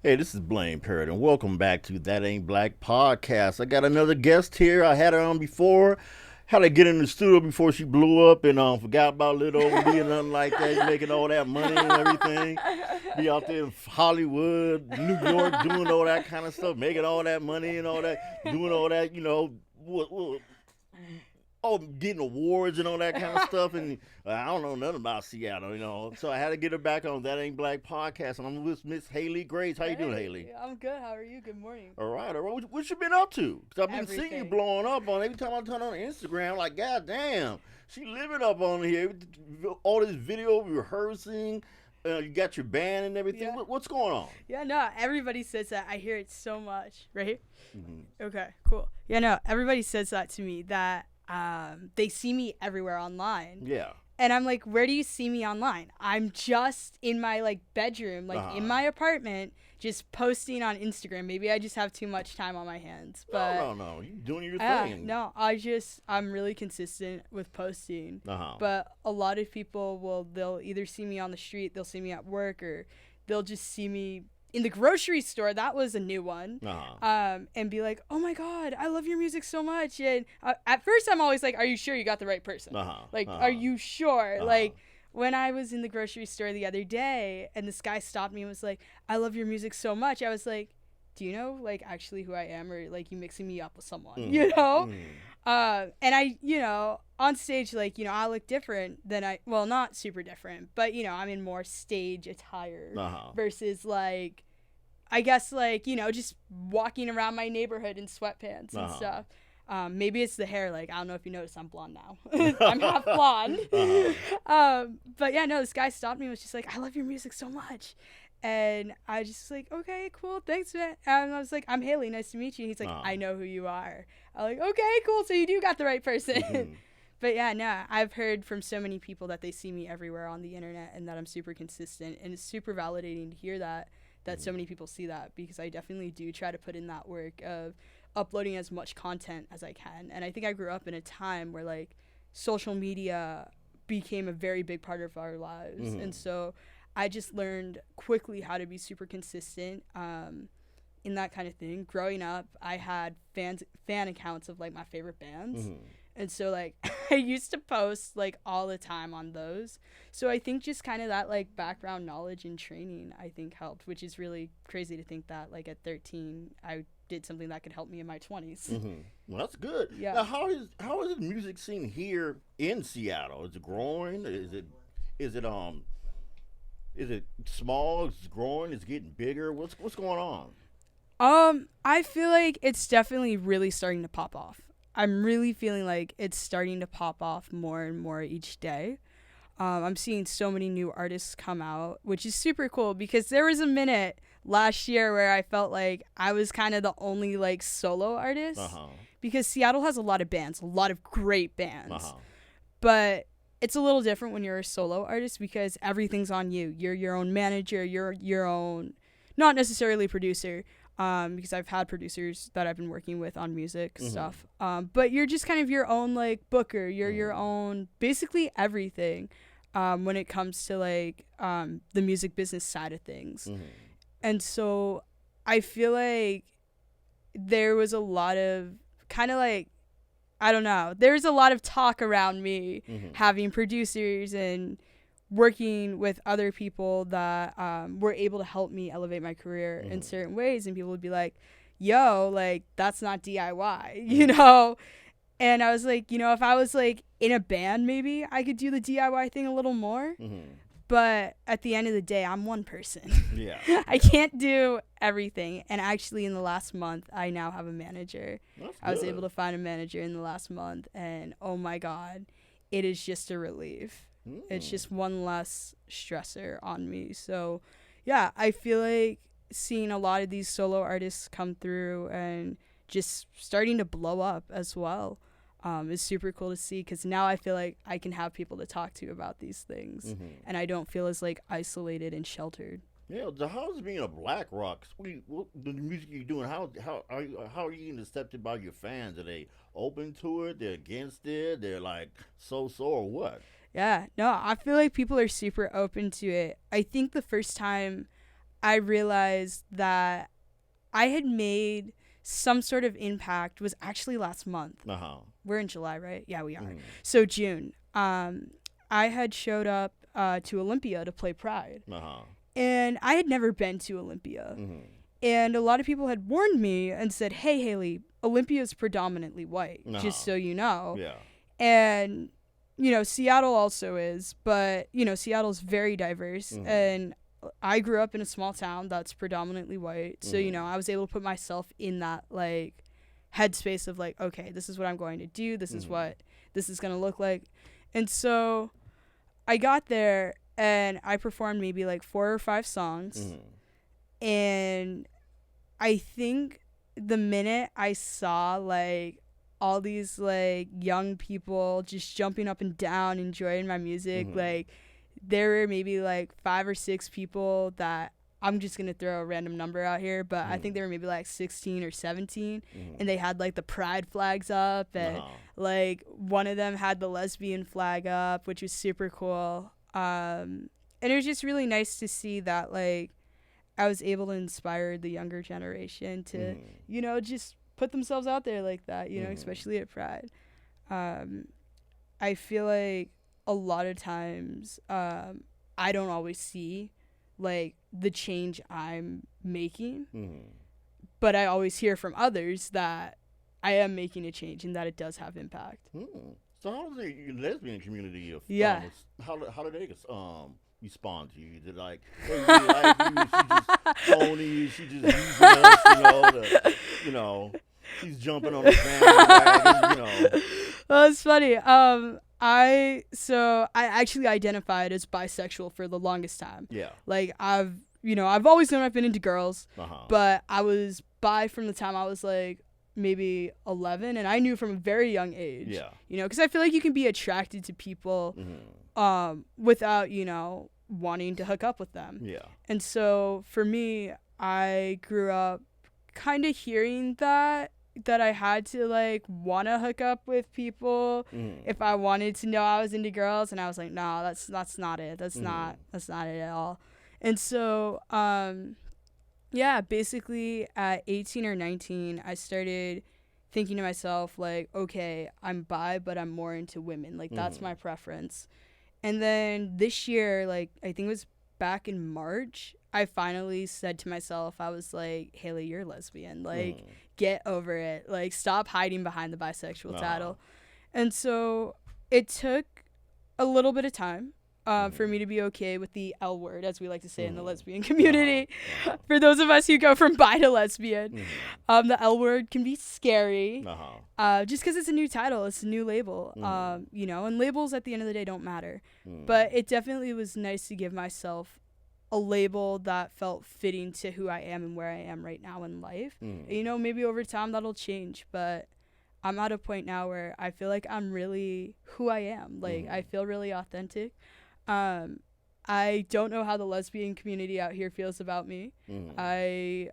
Hey, this is Blaine Parrott, and welcome back to That Ain't Black podcast. I got another guest here. I had her on before. How to get in the studio before she blew up and forgot about little old me and nothing like that, making all that money and everything. Be out there in Hollywood, New York, doing all that kind of stuff, making all that money and all that, doing all that, getting awards and all that kind of stuff. And I don't know nothing about Seattle. So I had to get her back on That Ain't Black podcast, and I'm with Miss Hailey Graves. How you doing, Hailey? I'm good. How are you? Good morning. All right, all right. What you been up to? Because I've been seeing you Everything. blowing up on every time I turn on Instagram. Like, god damn, she living up on here. All this video rehearsing. You got your band and everything. Yeah. What's going on? Yeah, no, everybody says that. I hear it so much. Right here? Mm-hmm. Okay, cool. Yeah, no, everybody says that to me, that they see me everywhere online. Yeah. And I'm like, where do you see me online? I'm just in my bedroom, in my apartment, just posting on Instagram. Maybe I just have too much time on my hands. But No. You doing your yeah, thing. no, I'm really consistent with posting. Uh-huh. But a lot of people they'll either see me on the street, they'll see me at work, or they'll just see me in the grocery store. That was a new one. Uh-huh. And be like, oh my God, I love your music so much. And at first I'm always like, are you sure you got the right person? Uh-huh. Are you sure? Uh-huh. When I was in the grocery store the other day and this guy stopped me and was like, I love your music so much, I was like, do you know actually who I am, or you mixing me up with someone? Mm. And I, on stage, I look different than not super different, but I'm in more stage attire versus I guess just walking around my neighborhood in sweatpants and stuff. Maybe it's the hair. I don't know if you noticed, I'm blonde now. I'm half blonde. But yeah, no, this guy stopped me and was just like, I love your music so much. And I just was like, okay, cool, thanks, man. And I was like, I'm Hailey, nice to meet you. And he's like, I know who you are. I'm like, okay, cool, so you do got the right person. Mm-hmm. But yeah, no, I've heard from so many people that they see me everywhere on the internet and that I'm super consistent. And it's super validating to hear that so many people see that, because I definitely do try to put in that work of uploading as much content as I can. And I think I grew up in a time where social media became a very big part of our lives. Mm-hmm. And so I just learned quickly how to be super consistent in that kind of thing. Growing up, I had fan accounts of my favorite bands. Mm-hmm. And so I used to post all the time on those. So I think just kind of that background knowledge and training I think helped, which is really crazy to think that at 13 I did something that could help me in my 20s. Mm-hmm. Well, that's good. Yeah. Now, how is the music scene here in Seattle? Is it growing? Is it small? Is it growing? Is it getting bigger? What's going on? I feel like it's definitely really starting to pop off. I'm really feeling like it's starting to pop off more and more each day. I'm seeing so many new artists come out, which is super cool, because there was a minute last year where I felt like I was kind of the only solo artist, because Seattle has a lot of bands, a lot of great bands, but it's a little different when you're a solo artist because everything's on you. You're your own manager, you're your own, not necessarily producer, because I've had producers that I've been working with on music stuff. But you're just kind of your own booker. You're your own, basically everything, when it comes to the music business side of things. And so I feel like there was a lot of kind of I don't know, there's a lot of talk around me having producers and working with other people that were able to help me elevate my career in certain ways. And people would be like, yo, that's not DIY, And I was like, if I was in a band, maybe I could do the DIY thing a little more. But at the end of the day, I'm one person. Yeah. I can't do everything. And actually, in the last month, I now have a manager. I was able to find a manager in the last month. And oh my God, it is just a relief. It's just one less stressor on me. So, yeah, I feel like seeing a lot of these solo artists come through and just starting to blow up as well is super cool to see, because now I feel like I can have people to talk to about these things, and I don't feel as isolated and sheltered. Yeah, so how's it being a black rock? The music you're doing, how are you getting accepted by your fans? Are they open to it? They're against it? They're so or what? Yeah, no, I feel like people are super open to it. I think the first time I realized that I had made some sort of impact was actually last month. We're in July, right? Yeah, we are. So June. I had showed up to Olympia to play Pride. And I had never been to Olympia. And a lot of people had warned me and said, hey, Hailey, Olympia is predominantly white, just so you know. Yeah. And, you know, Seattle also is, but, you know, Seattle's very diverse. And I grew up in a small town that's predominantly white. So, you know, I was able to put myself in that, like, headspace of, like, okay, this is what I'm going to do. This is what this is going to look like. And so I got there and I performed maybe, like, 4 or 5 songs. And I think the minute I saw, like, all these, like, young people just jumping up and down, enjoying my music, like, there were maybe, like, 5 or 6 people that I'm just going to throw a random number out here, but I think they were maybe, like, 16 or 17, and they had, like, the pride flags up, and, like, one of them had the lesbian flag up, which was super cool. And it was just really nice to see that, like, I was able to inspire the younger generation to, you know, just put themselves out there like that, you know, especially at Pride. I feel like a lot of times I don't always see, like, the change I'm making, but I always hear from others that I am making a change and that it does have impact. So how does the lesbian community how do they respond to you? Did, like, hey, we like you, she just phony, she just using us, you know, you know, she's jumping on the bandwagon, you know. Well, it's funny. I actually identified as bisexual for the longest time. Yeah. Like, I've always known I've been into girls, but I was bi from the time I was, like, maybe 11, and I knew from a very young age. Yeah. You know, because I feel like you can be attracted to people without, you know, wanting to hook up with them. Yeah. And so for me, I grew up kind of hearing that I had to, like, want to hook up with people if I wanted to know I was into girls, and I was like, no, that's not it. That's not it at all. And so yeah, basically at 18 or 19, I started thinking to myself, like, okay, I'm bi, but I'm more into women. Like, that's my preference. And then this year, like, I think it was back in March, I finally said to myself, I was like, Hailey, you're lesbian. Like, get over it. Like, stop hiding behind the bisexual title. And so it took a little bit of time for me to be okay with the L word, as we like to say in the lesbian community. For those of us who go from bi to lesbian, the L word can be scary just because it's a new title. It's a new label, you know, and labels at the end of the day don't matter. But it definitely was nice to give myself a label that felt fitting to who I am and where I am right now in life. You know, maybe over time that'll change, but I'm at a point now where I feel like I'm really who I am. Like, I feel really authentic. I don't know how the lesbian community out here feels about me. I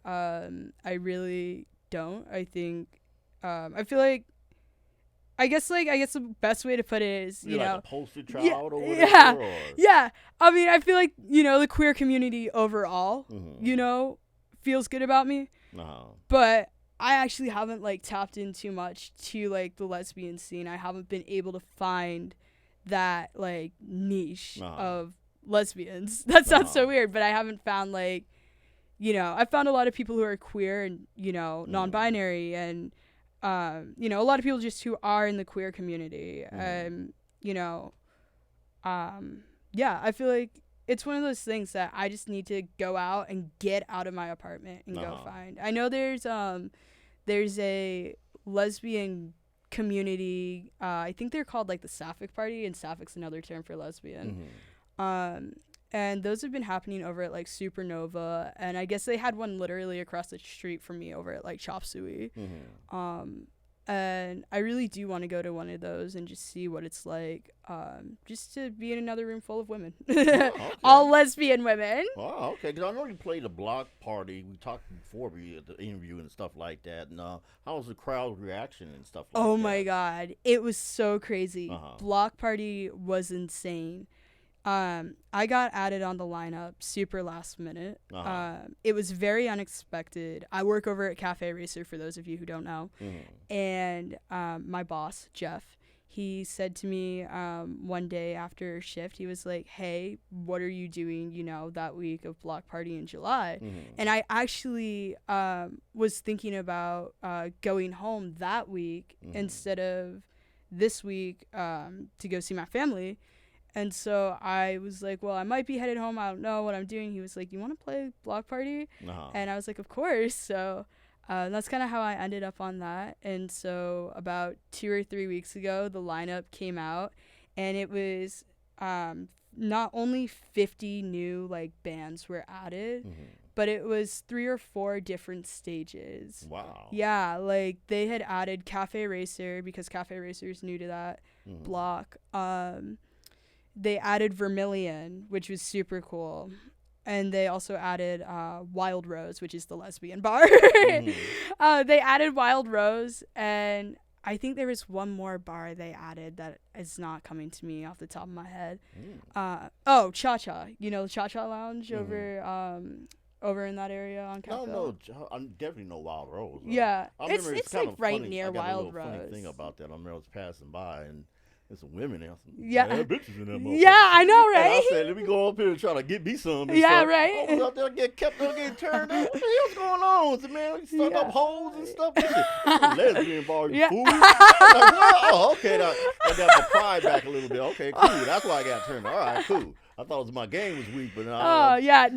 really don't. I think, I feel like, I guess the best way to put it is, you know, like a poster child or whatever. Yeah. I mean, I feel like, you know, the queer community overall, you know, feels good about me. But I actually haven't, like, tapped in too much to, like, the lesbian scene. I haven't been able to find that, like, niche of lesbians. That sounds so weird, but I haven't found, like, you know, I found a lot of people who are queer and, you know, non-binary and, you know, a lot of people just who are in the queer community. You know, yeah, I feel like it's one of those things that I just need to go out and get out of my apartment and go find. I know there's a lesbian community, I think they're called, like, the Sapphic Party, and Sapphic's another term for lesbian. And those have been happening over at, like, Supernova, and I guess they had one literally across the street from me over at, like, Chop Suey. And I really do want to go to one of those and just see what it's like, just to be in another room full of women. All lesbian women. Oh, okay. Because I know you played a block party. We talked before at the interview and stuff like that. And how was the crowd reaction and stuff like that? Oh, my God. It was so crazy. Block party was insane. I got added on the lineup super last minute. It was very unexpected. I work over at Cafe Racer, for those of you who don't know. And my boss, Jeff, he said to me one day after shift, he was like, hey, what are you doing, that week of Block Party in July? And I actually was thinking about going home that week instead of this week to go see my family. And so I was like, well, I might be headed home. I don't know what I'm doing. He was like, you want to play Block Party? And I was like, of course. So that's kind of how I ended up on that. And so about 2 or 3 weeks ago, the lineup came out. And it was not only 50 new, bands were added, but it was 3 or 4 different stages. Wow. Yeah, they had added Cafe Racer because Cafe Racer is new to that block. They added Vermilion, which was super cool. And they also added Wild Rose, which is the lesbian bar. They added Wild Rose, and I think there was one more bar they added that is not coming to me off the top of my head. Cha Cha. The Cha Cha Lounge over in that area on Capitol. No, I definitely know Wild Rose. Yeah, I remember it's kind of right funny. near I got Wild a little Rose. funny thing about that. I remember I was passing by and there's some women there. Some bad bitches in that motherfucker. Yeah, I know, right? And I said, let me go up here and try to get me some. Yeah, stuff. right? I was out there kept on getting turned out. What the hell's going on? I said, man, stuck up holes and stuff. This is a lesbian bar, you fool. I'm like, well, okay. I got my pride back a little bit. Okay, cool. That's why I got turned out. All right, cool. I thought my game was weak, but no. Yeah.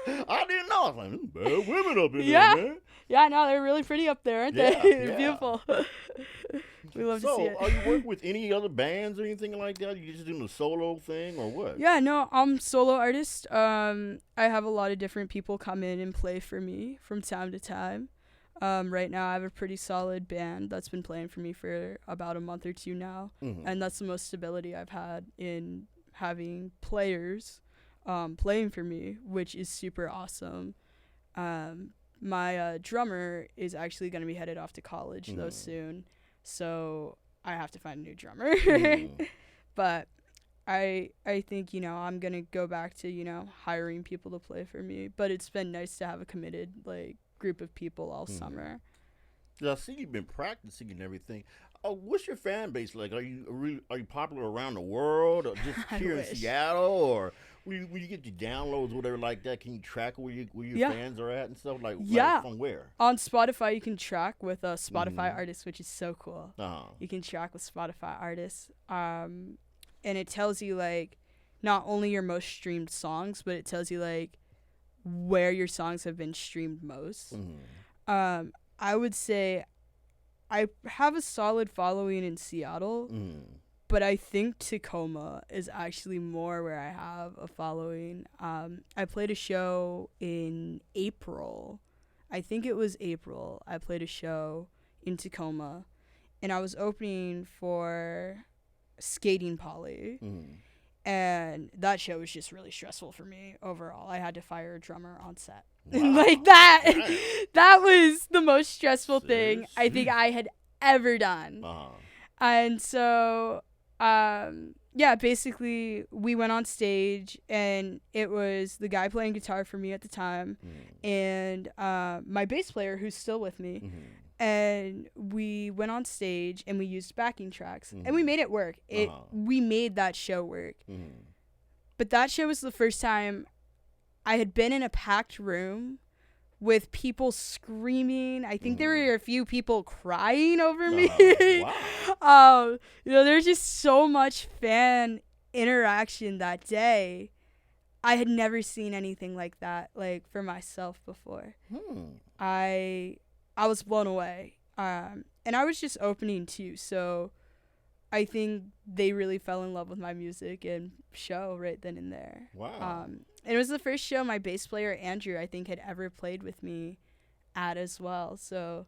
I didn't know. I was like, bad women up in there, man. Yeah, no, they're really pretty up there, aren't they? Yeah. Beautiful. We love to see it. So, are you working with any other bands or anything like that? You just doing a solo thing or what? Yeah, no, I'm solo artist. I have a lot of different people come in and play for me from time to time. Right now, I have a pretty solid band that's been playing for me for about a month or 2 now, and that's the most stability I've had in having players playing for me, which is super awesome. My drummer is actually going to be headed off to college though soon, so I have to find a new drummer. But I think I'm going to go back to hiring people to play for me, but it's been nice to have a committed group of people all summer. Yeah, I see you've been practicing and everything. What's your fan base like? Are you popular around the world, or just here in Seattle, or will you get your downloads, whatever like that? Can you track where your fans are at and stuff like from where? On Spotify, you can track with Spotify artists, which is so cool. You can track with Spotify artists, and it tells you not only your most streamed songs, but it tells you where your songs have been streamed most. I would say I have a solid following in Seattle, but I think Tacoma is actually more where I have a following. I played a show in April. I think it was April. I played a show in Tacoma, and I was opening for Skating Polly. And that show was just really stressful for me overall. I had to fire a drummer on set. Wow. That was the most stressful thing I think I had ever done. And so, basically we went on stage, and it was the guy playing guitar for me at the time and my bass player who's still with me. And we went on stage and we used backing tracks and we made it work. We made that show work. But that show was the first time I had been in a packed room with people screaming. I think there were a few people crying over me. Wow. There's just so much fan interaction that day. I had never seen anything like that, for myself before. I was blown away. And I was just opening too, so I think they really fell in love with my music and show right then and there. Wow. And it was the first show my bass player, Andrew, I think had ever played with me at as well. So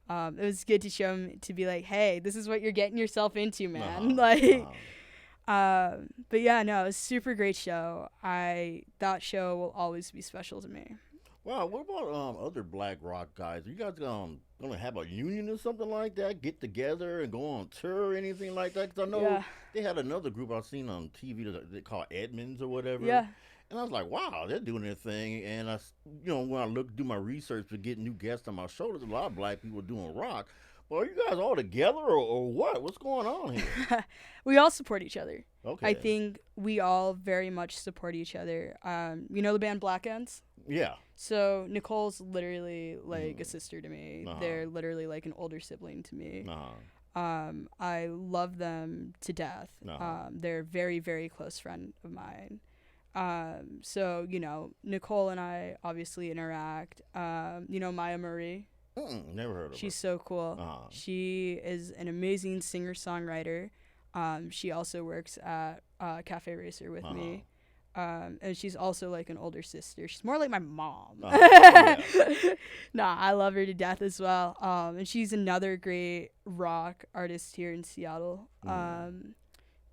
it was good to show him, to be like, hey, this is what you're getting yourself into, man. But yeah, no, it was a super great show. That show will always be special to me. Wow, what about other black rock guys? Are you guys gonna have a union or something like that? Get together and go on tour or anything like that? Because I know Yeah, they had another group I've seen on TV that they call Edmonds or whatever, yeah. and I was like, wow, they're doing their thing. And when I do my research to get new guests on my show, there's a lot of black people doing rock. Well, are you guys all together or what? What's going on here? We all support each other. I Okay, think we all very much support each other. You know the band Black Ends? yeah, So Nicole's literally like a mm. sister to me. Uh-huh. They're literally like an older sibling to me. Uh-huh. I love them to death. Uh-huh. They're a very, very close friend of mine. So, Nicole and I obviously interact. Maya Marie, Never heard of her. she's so cool. Uh-huh. She is an amazing singer-songwriter. She also works at Cafe Racer with Uh-huh. me. And she's also like an older sister. She's more like my mom. Yeah. Nah, I love her to death as well. And she's another great rock artist here in Seattle.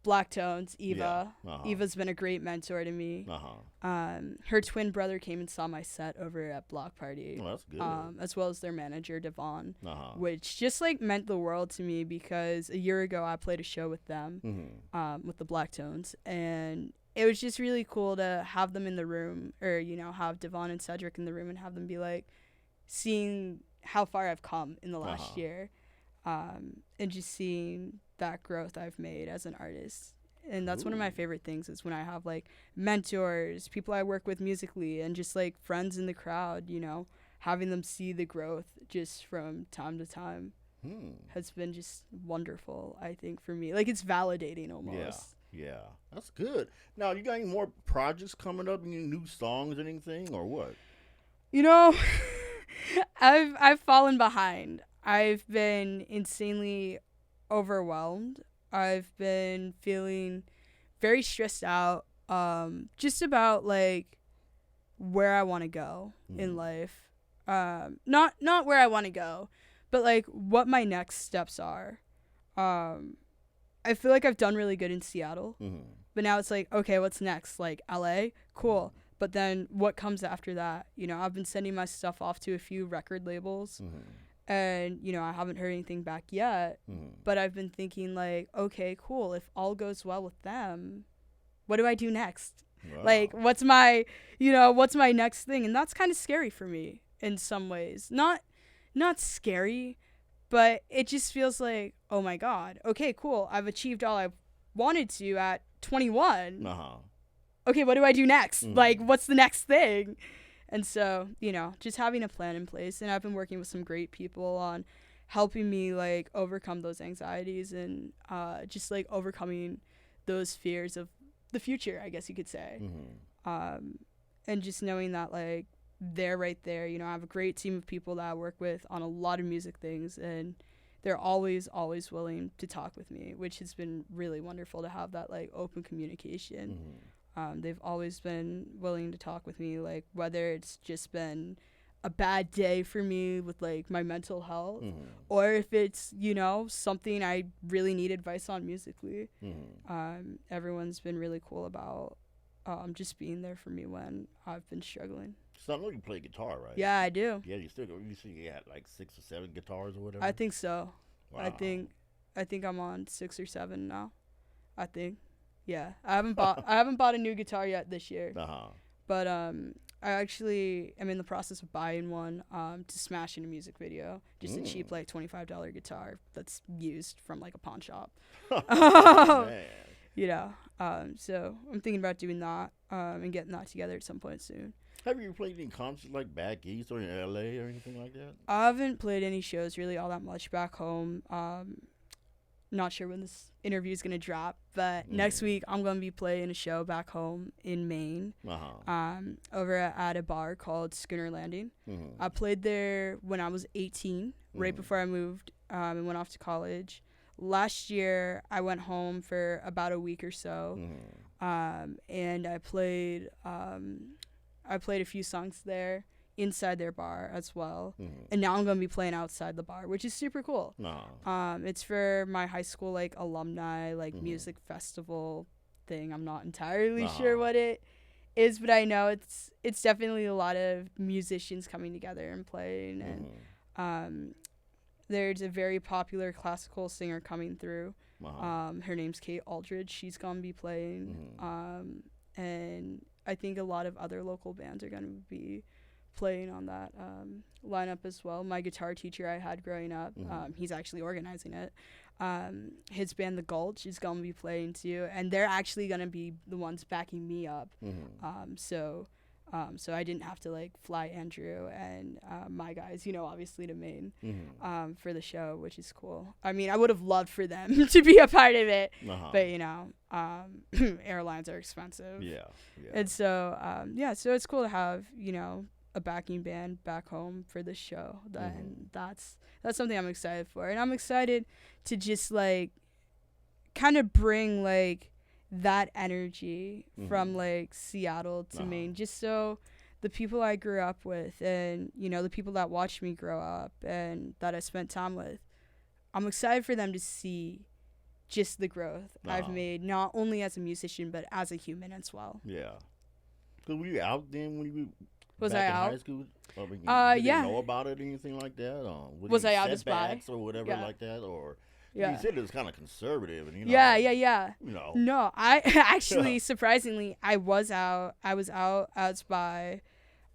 Black Tones, Eva. Yeah. Uh-huh. Eva's been a great mentor to me. Uh-huh. Her twin brother came and saw my set over at Block Party. Well, that's good. As well as their manager, Devon, Uh-huh. which just like meant the world to me because a year ago I played a show with them, with the Black Tones, and it was just really cool to have them in the room, or have Devon and Cedric in the room and have them be like, seeing how far I've come in the last year, and just seeing that growth I've made as an artist. And that's one of my favorite things is when I have like mentors, people I work with musically, and just like friends in the crowd, having them see the growth just from time to time has been just wonderful, I think, for me. Like, it's validating almost. Yeah. That's good. Now, you got any more projects coming up? Any new songs, anything, or what? I've fallen behind. I've been insanely overwhelmed. I've been feeling very stressed out, just about like where I want to go in life. Not where I want to go, but like what my next steps are. I feel like I've done really good in Seattle, but now it's like, okay, what's next? Like LA, cool. But then what comes after that? I've been sending my stuff off to a few record labels. And, I haven't heard anything back yet, but I've been thinking like, okay, cool. If all goes well with them, what do I do next? Wow. Like, what's my next thing? And that's kind of scary for me in some ways. Not scary, but it just feels like, oh my God, okay, cool. I've achieved all I wanted to at 21. Okay, what do I do next? Like, what's the next thing? And so, just having a plan in place. And I've been working with some great people on helping me, like, overcome those anxieties and just, like, overcoming those fears of the future, I guess you could say. And just knowing that, like, they're right there. I have a great team of people that I work with on a lot of music things. And they're always, always willing to talk with me, which has been really wonderful to have that, like, open communication. They've always been willing to talk with me, like, whether it's just been a bad day for me with, like, my mental health, or if it's, something I really need advice on musically. Everyone's been really cool about just being there for me when I've been struggling. So I know you play guitar, right? Yeah, I do. Yeah, you see you got like 6 or 7 guitars or whatever? I think so. Wow. I think I'm on 6 or 7 now. I think. Yeah, I haven't bought a new guitar yet this year. But I actually am in the process of buying one to smash in a music video. Just a cheap like $25 guitar that's used from like a pawn shop. Man. So I'm thinking about doing that and getting that together at some point soon. Have you played any concerts like back east or in LA or anything like that? I haven't played any shows really all that much back home. Not sure when this interview is going to drop, but next week I'm going to be playing a show back home in Maine, over at a bar called Schooner Landing. I played there when I was 18, right before I moved and went off to college. Last year, I went home for about a week or so, and I played a few songs there inside their bar as well. And now I'm going to be playing outside the bar, which is super cool. It's for my high school, like, alumni, like, music festival thing. I'm not entirely sure what it is, but I know it's definitely a lot of musicians coming together and playing. And there's a very popular classical singer coming through. Her name's Kate Aldridge. She's gonna be playing. And I think a lot of other local bands are gonna be playing on that lineup as well. My guitar teacher I had growing up, he's actually organizing it. His band The Gulch is gonna be playing too, and they're actually gonna be the ones backing me up. So I didn't have to like fly Andrew and my guys, obviously to Maine for the show, which is cool. I mean, I would have loved for them to be a part of it, but airlines are expensive. Yeah. And so so it's cool to have a backing band back home for the show. And that's something I'm excited for, and I'm excited to just like kind of bring like that energy from like Seattle to Maine, just so the people I grew up with and the people that watched me grow up and that I spent time with, I'm excited for them to see just the growth I've made, not only as a musician but as a human as well. Yeah. Cause were you out then when you was back I in out? high school? Did Yeah. you know about it or anything like that? Was I out to spy or whatever like that, or? Yeah. You said it was kind of conservative, and Yeah. No, I actually surprisingly I was out at Spy.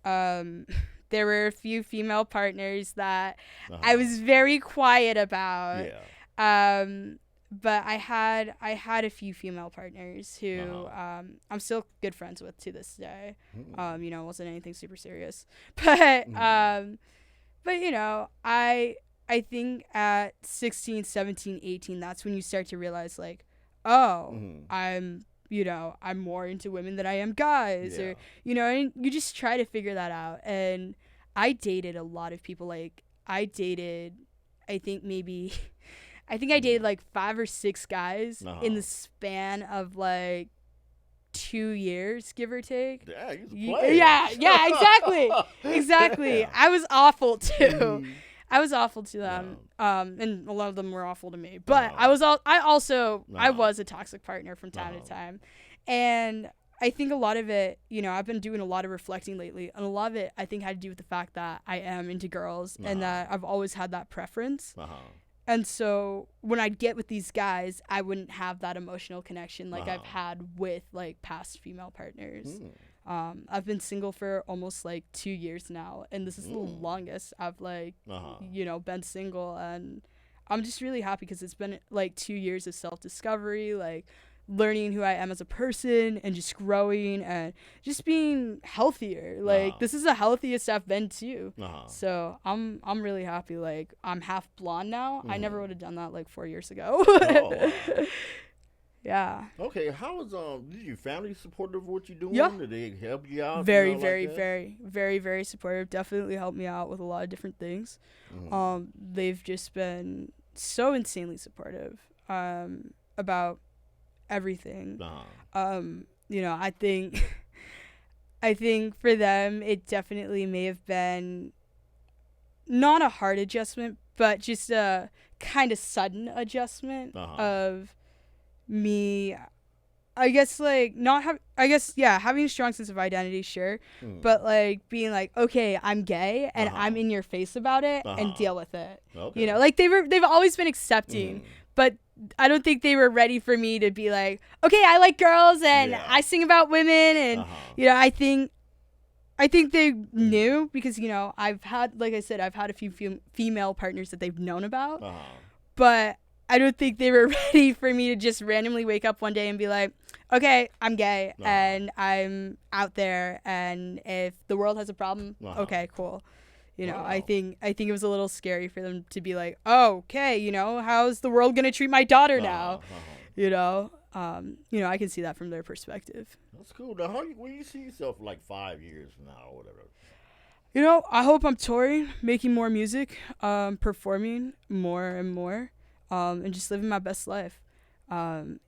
There were a few female partners that I was very quiet about. Yeah. But I had a few female partners who I'm still good friends with to this day. It wasn't anything super serious, but I think at 16, 17, 18, that's when you start to realize like, I'm more into women than I am guys, or, and you just try to figure that out. And I dated a lot of people. Like I dated like 5 or 6 guys in the span of like 2 years, give or take. Yeah, exactly. I was awful too. I was awful to them, and a lot of them were awful to me. But I was a toxic partner from time to time, and I think a lot of it, I've been doing a lot of reflecting lately, and a lot of it I think had to do with the fact that I am into girls and that I've always had that preference. And so when I'd get with these guys, I wouldn't have that emotional connection like I've had with like past female partners. I've been single for almost like 2 years now, and this is the longest I've like been single, and I'm just really happy because it's been like 2 years of self-discovery, like learning who I am as a person and just growing and just being healthier. Like this is the healthiest I've been too. So I'm really happy. Like I'm half blonde now. I never would have done that like 4 years ago. Yeah. Okay, how was did your family supportive of what you're doing? Yeah. Did they help you out? Very, very supportive. Definitely helped me out with a lot of different things. They've just been so insanely supportive about everything. I think for them it definitely may have been not a hard adjustment, but just a kind of sudden adjustment of me, I guess, like having a strong sense of identity, sure, but like being like, okay, I'm gay and I'm in your face about it and deal with it. Okay. Like they've always been accepting, but I don't think they were ready for me to be like, okay, I like girls and I sing about women, and I think they knew because I've had, like I said, I've had a few female partners that they've known about, but I don't think they were ready for me to just randomly wake up one day and be like, okay, I'm gay and I'm out there, and if the world has a problem, okay, cool. I think it was a little scary for them to be like, oh, okay, how's the world gonna treat my daughter now? I can see that from their perspective. That's cool. Now, where do you see yourself like 5 years from now or whatever? I hope I'm touring, making more music, performing more and more, and just living my best life.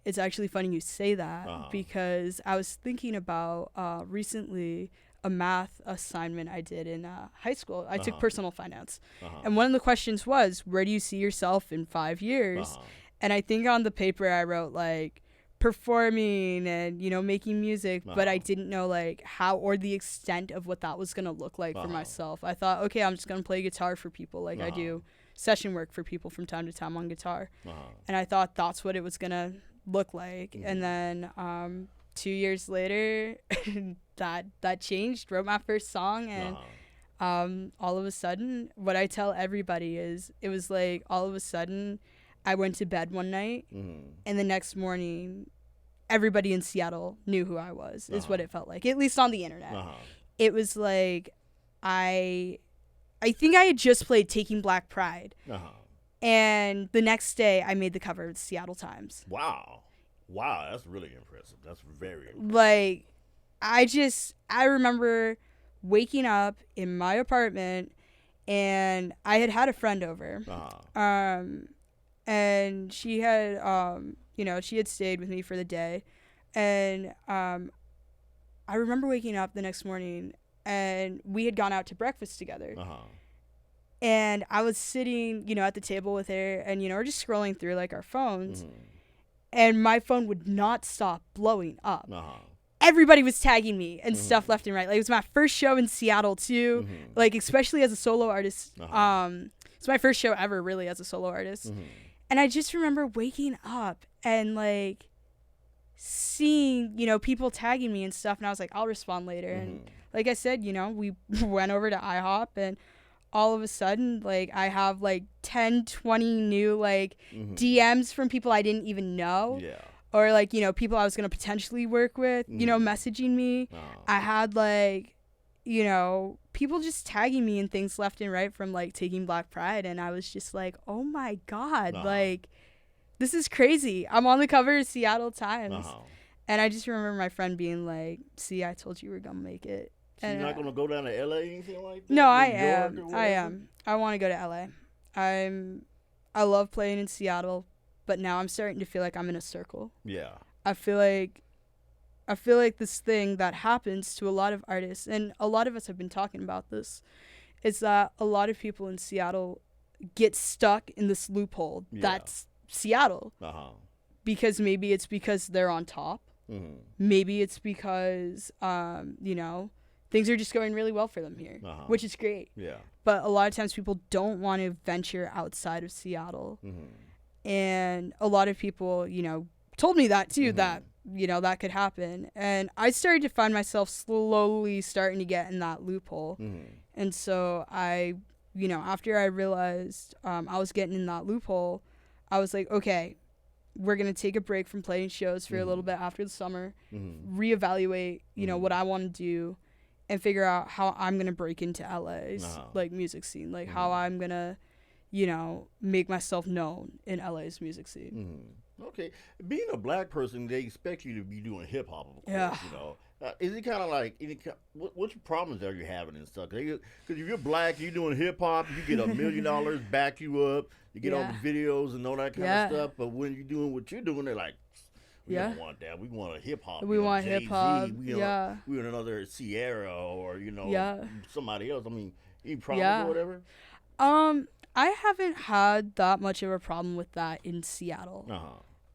It's actually funny you say that because I was thinking about recently a math assignment I did in high school. I took personal finance. And one of the questions was, where do you see yourself in 5 years? And I think on the paper I wrote like performing and, making music, but I didn't know like how or the extent of what that was going to look like for myself. I thought, okay, I'm just going to play guitar for people. Like I do session work for people from time to time on guitar. And I thought that's what it was going to look like. And then 2 years later, that changed, wrote my first song, and all of a sudden, what I tell everybody is it was like all of a sudden I went to bed one night and the next morning everybody in Seattle knew who I was, is what it felt like, at least on the internet. It was like I think I had just played Taking Black Pride, and the next day I made the cover of the Seattle Times. Wow, that's really impressive. That's very impressive. Like, I remember waking up in my apartment, and I had a friend over, and she had, she had stayed with me for the day, and I remember waking up the next morning, and we had gone out to breakfast together, and I was sitting, at the table with her, and, we're just scrolling through, like, our phones, and my phone would not stop blowing up. Everybody was tagging me and stuff left and right. Like, it was my first show in Seattle too, like, especially as a solo artist. It's my first show ever, really, as a solo artist. And I just remember waking up and, like, seeing, people tagging me and stuff, and I was like, I'll respond later. And like I said, we went over to IHOP, and all of a sudden, like, I have like 10, 20 new, like, DMs from people I didn't even know. Or, like, people I was going to potentially work with, messaging me. I had, like, people just tagging me and things left and right from, like, Taking Black Pride. And I was just like, oh, my God. Like, this is crazy. I'm on the cover of Seattle Times. And I just remember my friend being like, see, I told you we were going to make it. So you're not going to go down to L.A. or anything like that? No, I am. I want to go to L.A. I love playing in Seattle. But now I'm starting to feel like I'm in a circle. Yeah. I feel like this thing that happens to a lot of artists, and a lot of us have been talking about this, is that a lot of people in Seattle get stuck in this loophole that's Seattle. Because maybe it's because they're on top. Maybe it's because, things are just going really well for them here, which is great. Yeah. But a lot of times people don't want to venture outside of Seattle. And a lot of people, told me that too, that, that could happen. And I started to find myself slowly starting to get in that loophole. And so I, after I realized I was getting in that loophole, I was like, okay, we're going to take a break from playing shows for a little bit after the summer, reevaluate, what I want to do, and figure out how I'm going to break into LA's, like, music scene, like, how I'm going to, make myself known in LA's music scene. Okay. Being a black person, they expect you to be doing hip hop, of course, is it kind of like, what problems are you having and stuff? Because if you're black, you're doing hip hop, you get $1 million, back you up, you get all the videos and all that kind of stuff. But when you're doing what you're doing, they're like, we don't want that. We want a hip hop. We want hip hop. We want another Sierra or somebody else. I mean, any problems or whatever? I haven't had that much of a problem with that in Seattle.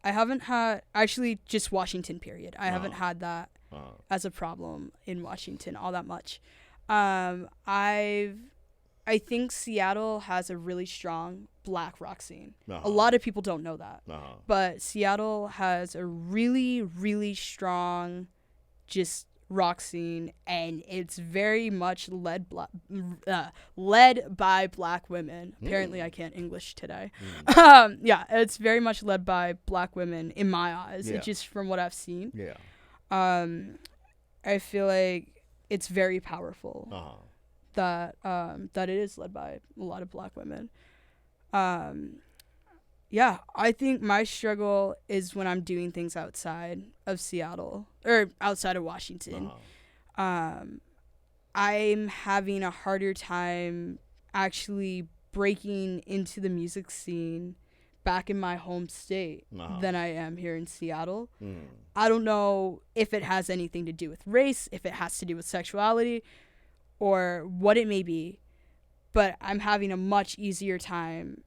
I haven't had, actually, just Washington, period. I haven't had that as a problem in Washington all that much. I think Seattle has a really strong black rock scene. A lot of people don't know that. But Seattle has a really, really strong just rock scene, and it's very much led by black women. Apparently I can't English today. It's very much led by black women in my eyes, just from what I've seen. I feel like it's very powerful that it is led by a lot of black women. I think my struggle is when I'm doing things outside of Seattle or outside of Washington. I'm having a harder time actually breaking into the music scene back in my home state than I am here in Seattle. I don't know if it has anything to do with race, if it has to do with sexuality, or what it may be, but I'm having a much easier time,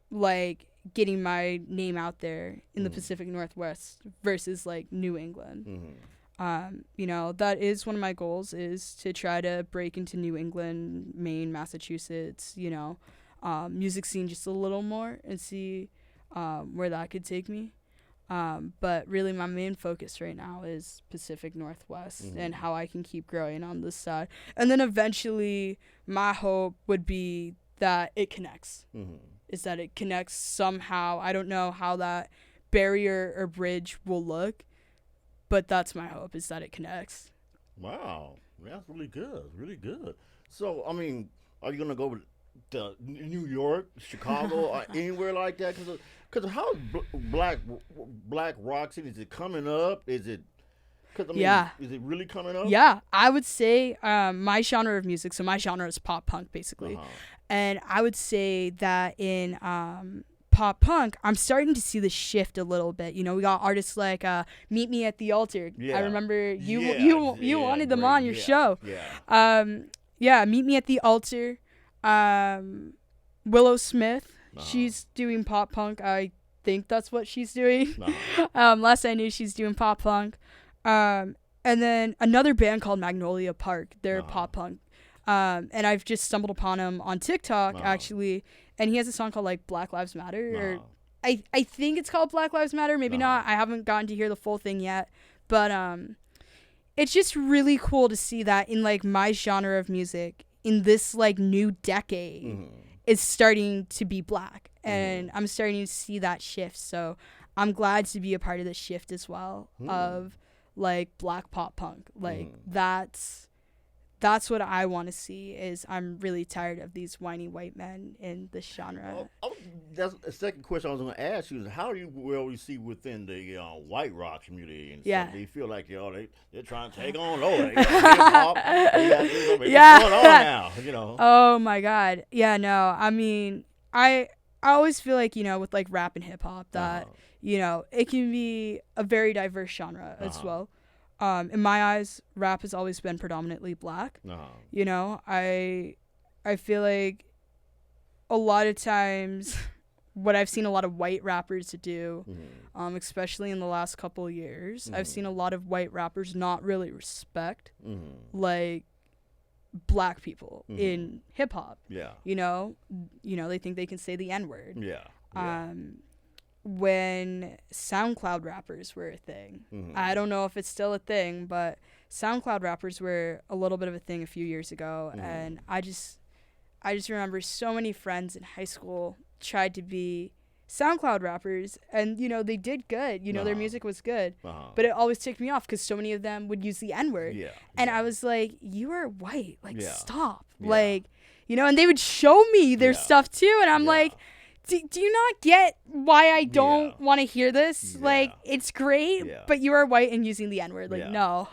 like, getting my name out there in the Pacific Northwest versus like New England. You know, that is one of my goals, is to try to break into New England, Maine, Massachusetts, you know, music scene just a little more and see where that could take me. But really my main focus right now is Pacific Northwest and how I can keep growing on this side. And then eventually my hope would be that it connects. Is that it connects somehow. I don't know how that barrier or bridge will look, but that's my hope, is that it connects. Wow, that's really good, really good. So, I mean, are you gonna go to New York, Chicago, or anywhere like that? Because how is black rock scene? Is it coming up? Is it? Cause, I mean, Yeah. Is it really coming up? Yeah, I would say my genre of music. So my genre is pop punk, basically. And I would say that in pop punk, I'm starting to see the shift a little bit. You know, we got artists like Meet Me at the Altar. Yeah. I remember you wanted them great. on your show. Yeah. Meet Me at the Altar. Willow Smith. She's doing pop punk. I think that's what she's doing. Last I knew, she's doing pop punk. And then another band called Magnolia Park. They're pop punk. And I've just stumbled upon him on TikTok, actually, and he has a song called like Black Lives Matter, or I think it's called Black Lives Matter, maybe not. I haven't gotten to hear the full thing yet, but it's just really cool to see that in like my genre of music in this like new decade is starting to be black, and I'm starting to see that shift. So I'm glad to be a part of this shift as well of like black pop punk. Like that's what I want to see. Is I'm really tired of these whiny white men in this genre. That's the second question I was going to ask you, is how do you well receive within the white rock community and stuff? Do you feel like they're trying to take on over? Hip hop, what's going on now? You know. Oh my God. Yeah. No. I mean, I always feel like, you know, with like rap and hip hop that you know, it can be a very diverse genre as well. In my eyes, rap has always been predominantly black. You know, I feel like a lot of times what I've seen a lot of white rappers do, especially in the last couple of years, I've seen a lot of white rappers not really respect like black people in hip hop. You know, they think they can say the N-word. When SoundCloud rappers were a thing. I don't know if it's still a thing, but SoundCloud rappers were a little bit of a thing a few years ago, and I just remember so many friends in high school tried to be SoundCloud rappers, and you know they did good. You know their music was good, but it always ticked me off because so many of them would use the N-word, and I was like, "You are white, like stop, like you know." And they would show me their stuff too, and I'm like, Do you not get why I don't want to hear this? Like, it's great, but you are white and using the N-word. Like, no.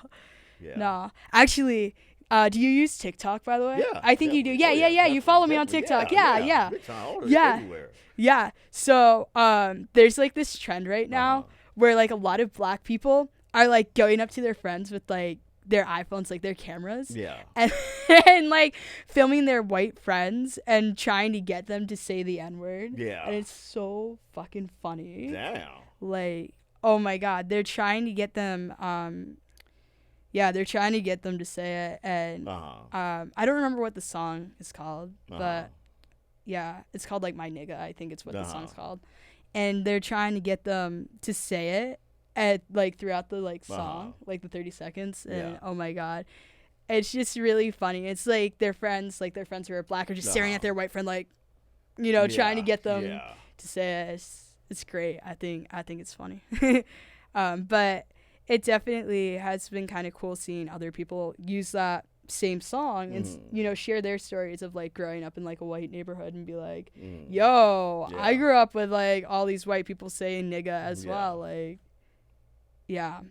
Actually, do you use TikTok, by the way? I think you do. Yeah. You follow me on TikTok. Yeah. So, there's like this trend right now where like a lot of black people are like going up to their friends with like their iPhones, like their cameras, and like filming their white friends and trying to get them to say the N-word. And it's so fucking funny. Damn. Like, oh my God, they're trying to get them they're trying to get them to say it, and I don't remember what the song is called, but it's called like My Nigga, I think it's what the song's called, and they're trying to get them to say it at like throughout the like song, like the 30 seconds, and oh my God, it's just really funny. It's like their friends who are black are just staring at their white friend, like, you know, trying to get them to say it. It's great. I think it's funny. But it definitely has been kind of cool seeing other people use that same song and you know, share their stories of like growing up in like a white neighborhood and be like, yo, I grew up with like all these white people saying nigga as well, like.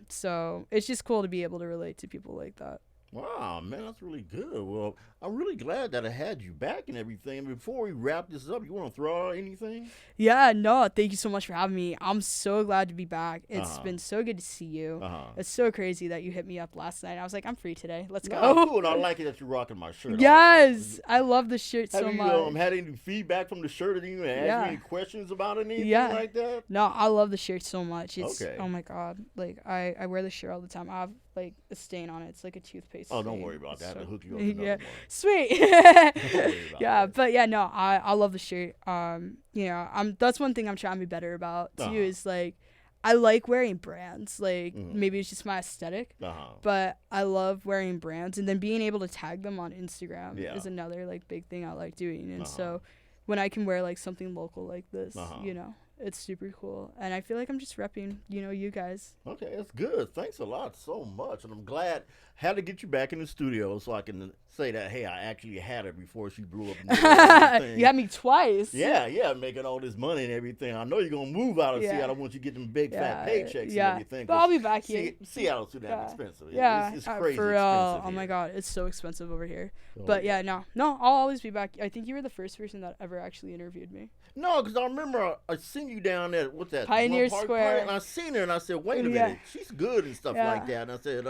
So it's just cool to be able to relate to people like that. Wow, man, that's really good. Well, I'm really glad that I had you back and everything. Before we wrap this up, you want to throw out anything? Yeah, no, thank you so much for having me. I'm so glad to be back. It's Uh-huh. been so good to see you. Uh-huh. It's so crazy that you hit me up last night. I was like, I'm free today. Let's No, go. cool. And I like it that you're rocking my shirt also. Yes, I love the shirt Have so you much. had any feedback from the shirt? Or you asked Yeah. me any questions about it, anything Yeah. like that? No, I love the shirt so much. It's Okay. oh my god. Like I wear the shirt all the time. I have like a stain on it. It's like a toothpaste Oh, don't stain. worry about that. So- I'll hook you up with another yeah. one. Sweet. Don't worry about Yeah, that. but yeah, no, I love the shirt. You know, that's one thing I'm trying to be better about too Uh-huh. is like I like wearing brands. Like Mhm. maybe it's just my aesthetic, Uh-huh. but I love wearing brands and then being able to tag them on Instagram Yeah. is another like big thing I like doing. And Uh-huh. so when I can wear like something local like this, Uh-huh. you know, it's super cool. And I feel like I'm just repping, you know, you guys. Okay, that's good. Thanks a lot so much. And I'm glad I had to get you back in the studio so I can say that, hey, I actually had her before she blew up. And did everything. You had me twice. Yeah, making all this money and everything. I know you're going to move out of Yeah. Seattle once you get them big fat paychecks and yeah. everything. But I'll be back here. Seattle's too damn Yeah. expensive. Yeah, It's crazy for real. expensive Oh my here. god, it's so expensive over here. So, But yeah, no, I'll always be back. I think you were the first person that ever actually interviewed me. No, because I remember I seen you down at, what's that? Pioneer one park, Square. and I seen her and I said, wait a Yeah. minute, she's good and stuff Yeah. like that. And I said,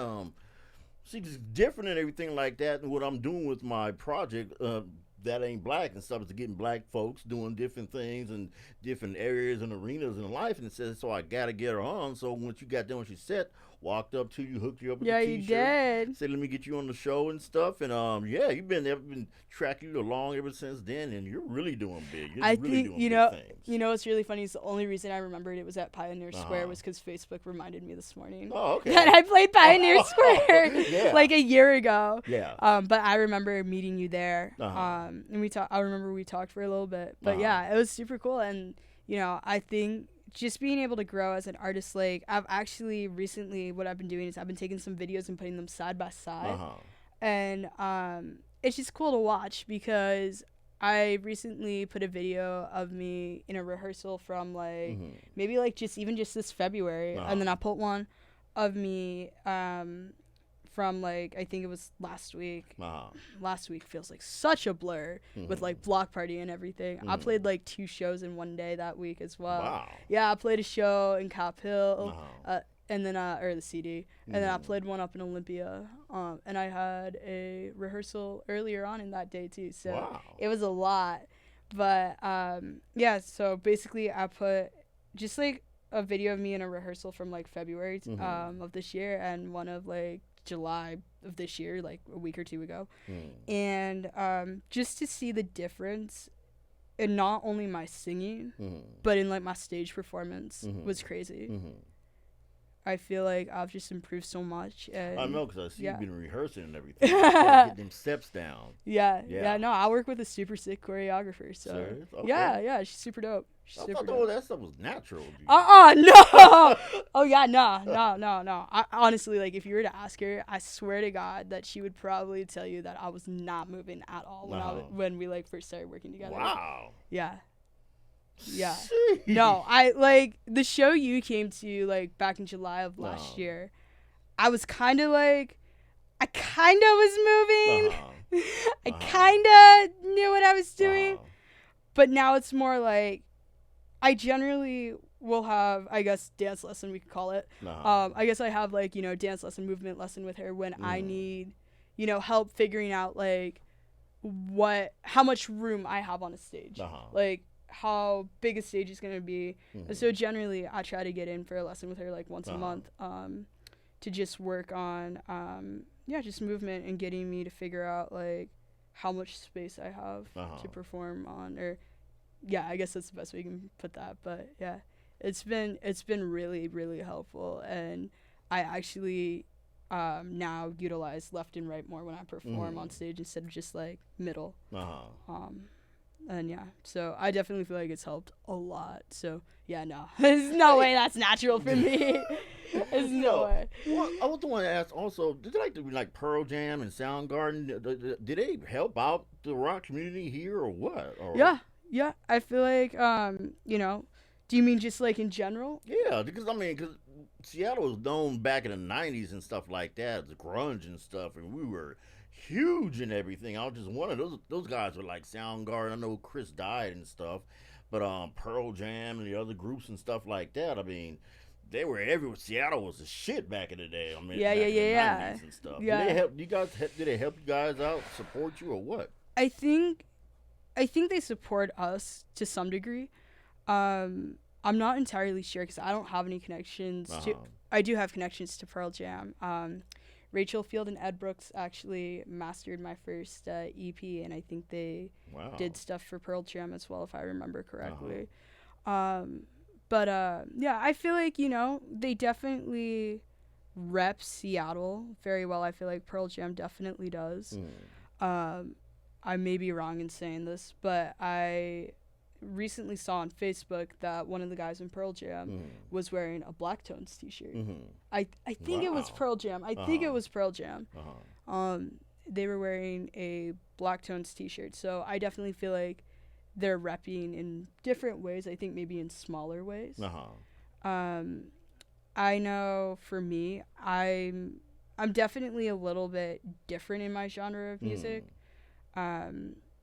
she's different and everything like that. And what I'm doing with my project, that ain't black and stuff, is getting black folks doing different things in different areas and arenas in life. And it says, so I gotta get her on. So once you got done with your set, walked up to you, hooked you up with Yeah, the you t-shirt. did. Said, let me get you on the show and stuff. And yeah, you've been tracking you along ever since then, and you're really doing big. You're I really think doing you big know. things. You know what's really funny is the only reason I remembered it was at Pioneer Square Uh-huh. was because Facebook reminded me this morning Oh, okay. that I played Pioneer Square Yeah. like a year ago. Yeah. But I remember meeting you there. Uh-huh. And we talked. I remember we talked for a little bit. But Uh-huh. yeah, it was super cool. And you know, I think just being able to grow as an artist, like I've actually recently, what I've been doing is I've been taking some videos and putting them side by side, Uh-huh. and it's just cool to watch because I recently put a video of me in a rehearsal from like Mhm. maybe like just this February, Uh-huh. and then I put one of me from like I think it was last week. Uh-huh. Last week feels like such a blur with Mhm. like block party and everything. I Mhm. played like 2 shows in one day that week as well. Wow. Yeah, I played a show in Cap Hill, Uh-huh. and then or the CD, and then I Mhm. played one up in Olympia. And I had a rehearsal earlier on in that day too. So Wow. it was a lot, but yeah. So basically, I put just like a video of me in a rehearsal from like February Mhm. of this year, and one of like July of this year, like a week or 2 ago, Mm. and just to see the difference in not only my singing Mhm. but in like my stage performance Mhm. was crazy. Mhm. I feel like I've just improved so much. And I know because I see yeah. you've been rehearsing and everything. Getting them steps down. Yeah, Yeah. no, I work with a super sick choreographer. So Serious? Okay. yeah, she's super dope. She's I super thought dope. all that stuff was natural. Dude. No. Oh yeah, no. I honestly, like, if you were to ask her, I swear to God that she would probably tell you that I was not moving at all when we like first started working together. Wow. Yeah. Yeah. Sheesh. No, I like the show you came to like back in July of last year. I was kind of like, I kind of was moving. Uh-huh. I kind of knew what I was doing. Uh-huh. But now it's more like I generally will have, I guess, dance lesson, we could call it. Uh-huh. I guess I have like, you know, dance lesson, movement lesson with her when I need, you know, help figuring out like how much room I have on a stage. Uh-huh. Like how big a stage is going to be. Mhm. And so generally I try to get in for a lesson with her like once a Uh-huh. month to just work on just movement and getting me to figure out like how much space I have Uh-huh. to perform on, or yeah, I guess that's the best way you can put that. But yeah, it's been really, really helpful, and I actually now utilize left and right more when I perform on stage instead of just like middle. Uh-huh. And yeah, so I definitely feel like it's helped a lot. So yeah, no, there's no way that's natural for me. There's no way. Well, I was the one to ask also, did they like do like Pearl Jam and Soundgarden? Did they help out the rock community here or what? Or, Yeah, I feel like you know, Do you mean just like in general? Yeah, because Seattle was known back in the '90s and stuff like that, the grunge and stuff, and we were huge and everything. I was just one of those guys were like Soundgarden. I know Chris died and stuff, but Pearl Jam and the other groups and stuff like that. I mean, they were everywhere. Seattle was the shit back in the day. I mean, Yeah, back yeah, in the yeah, 90s and stuff. yeah. Did they help you guys? Did they help you guys out, support you, or what? I think they support us to some degree. I'm not entirely sure because I don't have any connections to. I do have connections to Pearl Jam. Rachel Field and Ed Brooks actually mastered my first EP, and I think they did stuff for Pearl Jam as well, if I remember correctly. But yeah, I feel like, you know, they definitely rep Seattle very well. I feel like Pearl Jam definitely does. I may be wrong in saying this, but I recently saw on Facebook that one of the guys in Pearl Jam was wearing a Black Tones t-shirt. I think it was Pearl Jam. I think it was Pearl Jam. They were wearing a Black Tones t-shirt. So I definitely feel like they're repping in different ways. I think maybe in smaller ways. I know for me, I'm definitely a little bit different in my genre of music.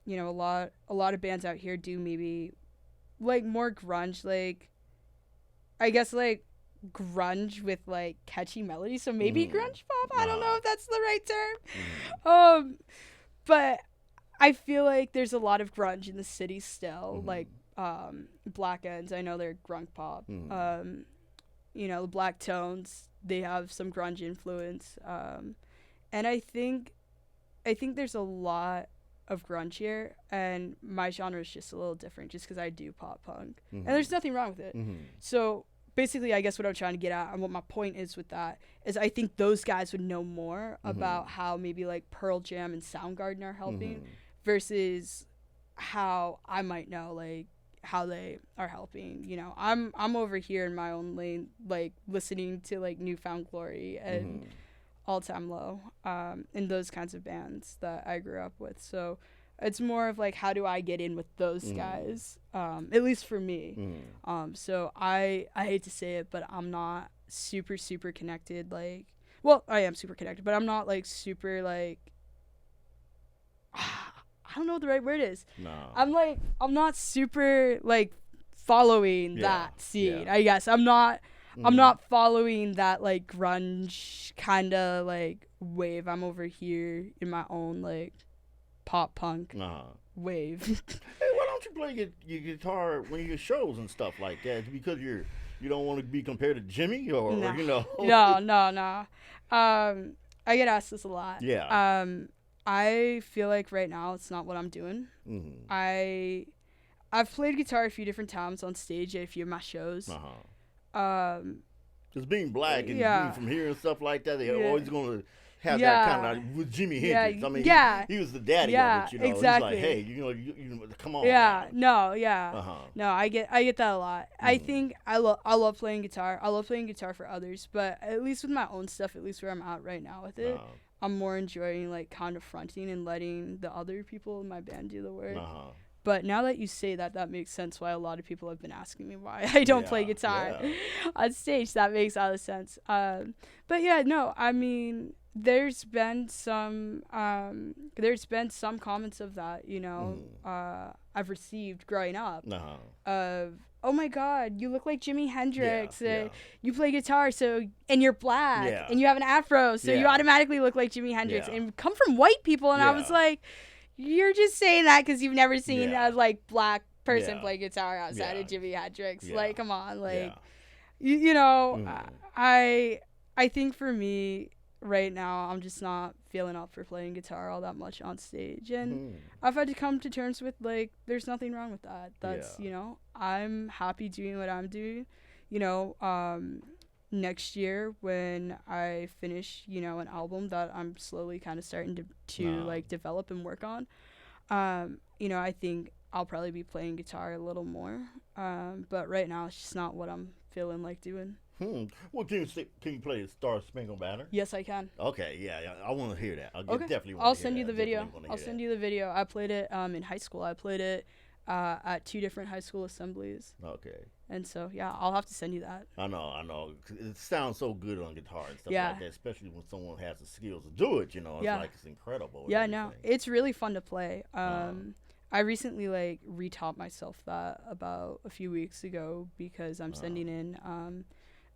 You know, a lot of bands out here do maybe like more grunge, like I guess like grunge with like catchy melodies. So maybe grunge pop. I don't know if that's the right term. But I feel like there's a lot of grunge in the city still. Like Black Ends, I know they're grunge pop. You know, the Black Tones, they have some grunge influence. And I think there's a lot of grunge here, and my genre is just a little different just because I do pop punk. And there's nothing wrong with it. So basically, I guess what I'm trying to get at and what my point is with that is I think those guys would know more about how maybe like Pearl Jam and Soundgarden are helping versus how I might know like how they are helping. You know, I'm over here in my own lane, like listening to like Newfound Glory and All Time Low, and those kinds of bands that I grew up with. So it's more of like, how do I get in with those guys? At least for me. So I hate to say it, but I'm not super connected. Like, well, I am super connected, but I'm not like super like, I don't know what the right word is. No. I'm not super like following that scene. I guess I'm not following that like grunge kind of like wave. I'm over here in my own like pop punk wave. Hey, why don't you play your guitar when you get shows and stuff like that? Because you don't want to be compared to Jimmy or you know? No. I get asked this a lot. Yeah. I feel like right now it's not what I'm doing. I've played guitar a few different times on stage at a few of my shows. Just being black and being from here and stuff like that, they're always going to have that kind of like with Jimi Hendrix. I mean, he was the daddy of it, you know. Exactly. He's like, hey, you come on. No, I get that a lot. I think I love playing guitar. I love playing guitar for others, but at least with my own stuff, at least where I'm at right now with it, I'm more enjoying like kind of fronting and letting the other people in my band do the work. But now that you say that, that makes sense why a lot of people have been asking me why I don't play guitar on stage. That makes a lot of sense. But yeah, no, I mean, there's been some comments of that, you know, I've received growing up of, oh my God, you look like Jimi Hendrix. You play guitar, and you're black, and you have an afro, so you automatically look like Jimi Hendrix, and come from white people. And I was like, you're just saying that because you've never seen a like black person play guitar outside of Jimi Hendrix. Like, come on, like, you know, I think for me right now, I'm just not feeling up for playing guitar all that much on stage, and I've had to come to terms with like, there's nothing wrong with that. That's you know, I'm happy doing what I'm doing. You know, next year when I finish, you know, an album that I'm slowly kind of starting to like develop and work on, you know, I think I'll probably be playing guitar a little more. But right now it's just not what I'm feeling like doing. Well, can you play Star Spangled Banner? Yes, I can. Okay, yeah, I want to hear that. Definitely want to hear that. I'll send you the video. I'll send you the video. I played it in high school. I played it at 2 different high school assemblies. Okay. And so, yeah, I'll have to send you that. I know. It sounds so good on guitar and stuff Yeah. like that, especially when someone has the skills to do it. It's Yeah. like it's incredible. Yeah, no, it's really fun to play. Uh-huh. I recently like retaught myself that about a few weeks ago because I'm sending in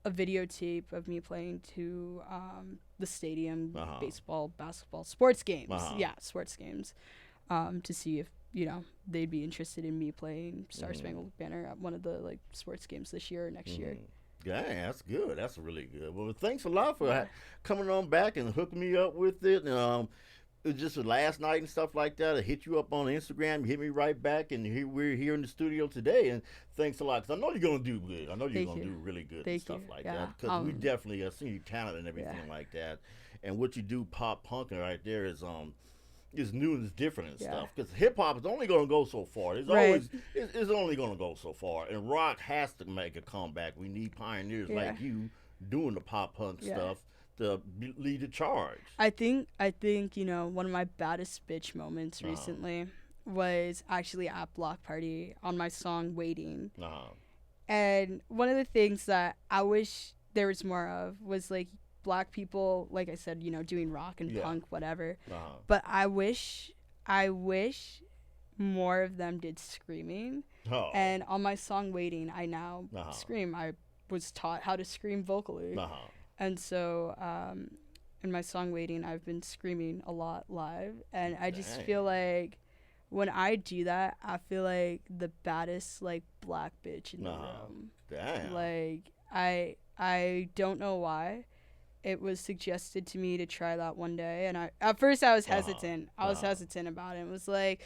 a videotape of me playing to the stadium baseball, basketball, sports games. Yeah, sports games. To see if they'd be interested in me playing Star Spangled Banner at one of the like sports games this year or next year. Yeah, that's good. That's really good. Well, thanks a lot for coming on back and hooking me up with it. It was just last night and stuff like that. I hit you up on Instagram. You hit me right back, and we're here in the studio today. And thanks a lot, because I know you're going to do good. I know you're going to do really good and stuff like that. Because we definitely have seen your talent and everything like that. And what you do, pop punking right there, is new and it's different and stuff. Because hip hop is only going to go so far. It's only going to go so far. And rock has to make a comeback. We need pioneers like you doing the pop punk stuff to lead the charge. I think one of my baddest bitch moments recently was actually at Block Party on my song Waiting. And one of the things that I wish there was more of was like Black people, like I said, doing rock and punk, whatever. But I wish more of them did screaming. And on my song Waiting, I now scream. I was taught how to scream vocally. And so in my song Waiting, I've been screaming a lot live. And I just feel like when I do that, I feel like the baddest like Black bitch in the room. Like I don't know why. It was suggested to me to try that one day, and at first I was hesitant. I was hesitant about it. It was like,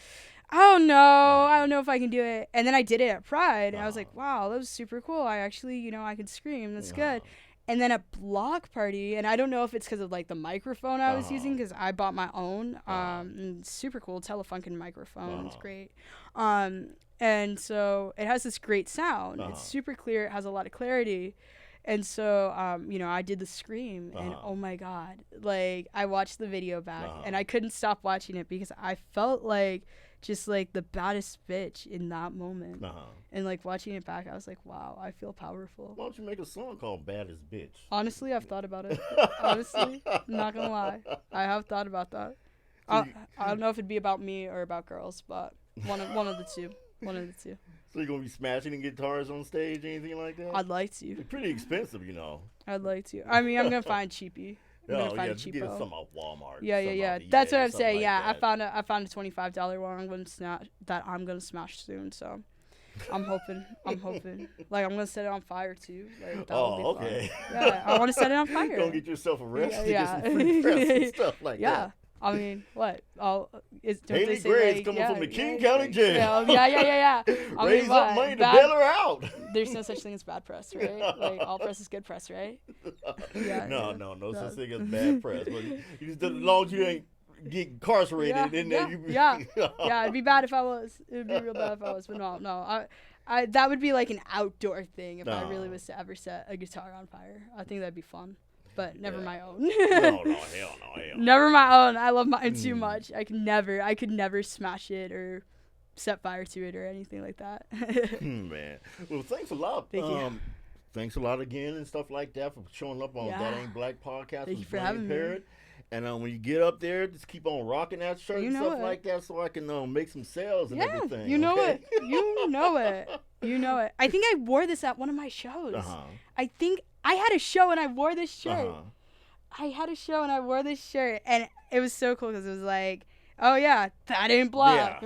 I don't know if I can do it. And then I did it at Pride, and I was like, wow, that was super cool. I actually, I could scream. That's good. And then at Block Party, and I don't know if it's because of like the microphone I was using, because I bought my own. And super cool Telefunken microphone. It's great. And so it has this great sound. It's super clear. It has a lot of clarity. And so, I did the scream, and oh my God, like I watched the video back, and I couldn't stop watching it because I felt like just like the baddest bitch in that moment. And like watching it back, I was like, wow, I feel powerful. Why don't you make a song called Baddest Bitch? Honestly, I've thought about it. Honestly, I'm not gonna lie, I have thought about that. I don't know if it'd be about me or about girls, but one of the two. One of the two. So you're going to be smashing in guitars on stage, anything like that? I'd like to. It's pretty expensive, I'd like to. I mean, I'm going to find cheapy. I'm going to find a cheapo. Get some off Walmart. Yeah. That's what I'm saying. Yeah, I found a $25 one I'm going to smash soon, so I'm hoping. Like, I'm going to set it on fire, too. Like, that would be okay. Fun. Yeah, I want to set it on fire. Don't get yourself arrested. Get some free press and stuff like that. Yeah. I mean, what? Hailey Graves coming from the King County Jail. Yeah. Raise up money to bail her out. There's no such thing as bad press, right? Like, all press is good press, right? No such thing as bad press. But as long as you ain't get incarcerated in there. Yeah, it'd be bad if I was. It would be real bad if I was. But no. I that would be like an outdoor thing if I really was to ever set a guitar on fire. I think that'd be fun. But never my own. Hell no. Never my own. I love mine too much. I could never smash it or set fire to it or anything like that. Man. Well, thanks a lot. Thank you. Thanks a lot again and stuff like that for showing up on That Ain't Black podcast. Thank you for having me. And when you get up there, just keep on rocking that shirt and stuff like that so I can make some sales and everything. You know it. You know it. I think I wore this at one of my shows. I think I had a show and I wore this shirt. And it was so cool because it was like, oh yeah, that ain't black.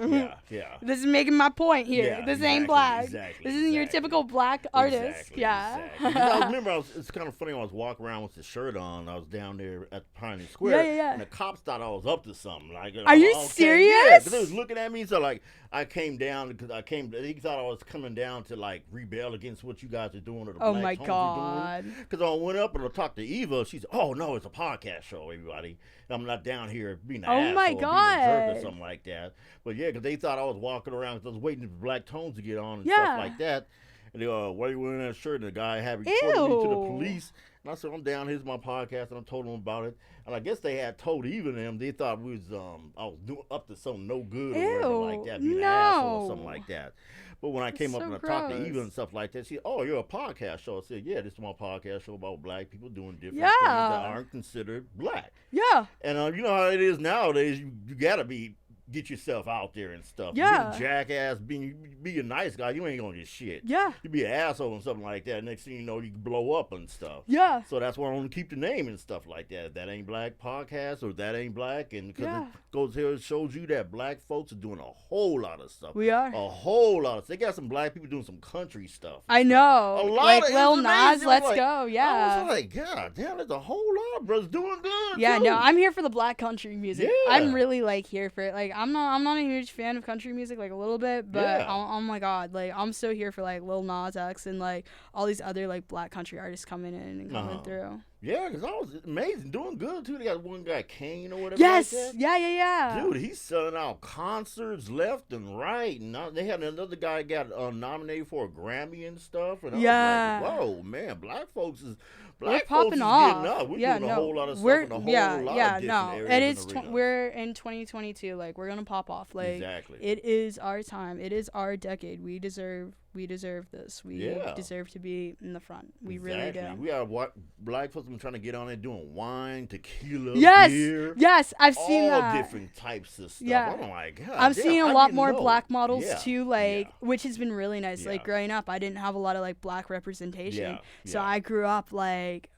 Yeah. This is making my point here. Yeah, this ain't black. Exactly, this isn't your typical black artist. Exactly. I remember it's kind of funny when I was walking around with the shirt on. I was down there at Pioneer Square. Yeah. And the cops thought I was up to something. Like, are you serious? Yeah, because they was looking at me. So like, I came down because he thought I was coming down to like rebel against what you guys are doing or the oh Black my Tones God. are doing. Because I went up and I talked to Eva. She said, "Oh no, it's a podcast show, everybody. I'm not down here being an asshole my or God. being a jerk or something like that." But yeah, because they thought I was walking around because I was waiting for Black Tones to get on and stuff like that. And they, why you wearing that shirt? And the guy had reported me to the Ew. police. And I said, I'm down. Here's my podcast, and I told them about it. And I guess they had told even them they thought we was I was doing up to something no good or whatever like that, being an asshole or something No. like that. But when I That's came up so and I talked to Eva gross. and stuff like that, she said, "Oh, you're a podcast show." I said, "Yeah, this is my podcast show about black people doing different things that Yeah. aren't considered black." Yeah. And you know how it is nowadays. You gotta get yourself out there and stuff. Yeah. Be a jackass, be a nice guy. You ain't gonna get shit. Yeah. You be an asshole and something like that. Next thing you know, you blow up and stuff. Yeah. So that's why I want to keep the name and stuff like that. That Ain't Black podcast or That Ain't Black, and because Yeah. it goes here, it shows you that black folks are doing a whole lot of stuff. We are. A whole lot of. They got some black people doing some country stuff. I know. A lot Like of, it Lil was Nas, amazing. let's Like, go. I Yeah. was like, God damn, there's a whole lot of brothers doing good. Yeah, too. no, I'm here for the black country music. Yeah. I'm really like here for it. Like I'm not a huge fan of country music, like a little bit, but Yeah. oh my god, like I'm so here for like Lil Nas X and like all these other like black country artists coming in and coming through. Yeah, because I was amazing, doing good too. They got one guy, Kane or whatever. Yes, like that. yeah. Dude, he's selling out concerts left and right. And now they had another guy got nominated for a Grammy and stuff. And I Yeah. was like, whoa, man, black folks is We're folks popping is off. getting up. We're Yeah, doing no, a whole lot of stuff we're in a whole yeah, lot yeah, of different no. areas. It and is. arenas. We're in 2022. Like we're gonna pop off. Like Exactly. it is our time. It is our decade. We deserve this. We Yeah. deserve to be in the front. We Exactly. really do. We are what black folks been trying to get on there doing wine, tequila, Yes, beer. yes, I've seen all that. different types of stuff. Yeah. I'm like, God I'm damn, seeing a I lot didn't more know. black models Yeah. too, like Yeah. which has been really nice. Like Yeah. growing up, I didn't have a lot of like black representation, Yeah. so Yeah. I grew up like,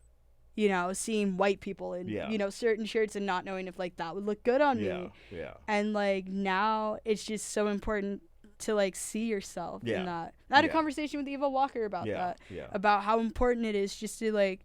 you know, seeing white people in Yeah. you know certain shirts and not knowing if like that would look good on Yeah. me. Yeah. And like now, it's just so important to like see yourself Yeah. in that. I had a Yeah. conversation with Eva Walker about Yeah. that, Yeah. about how important it is just to like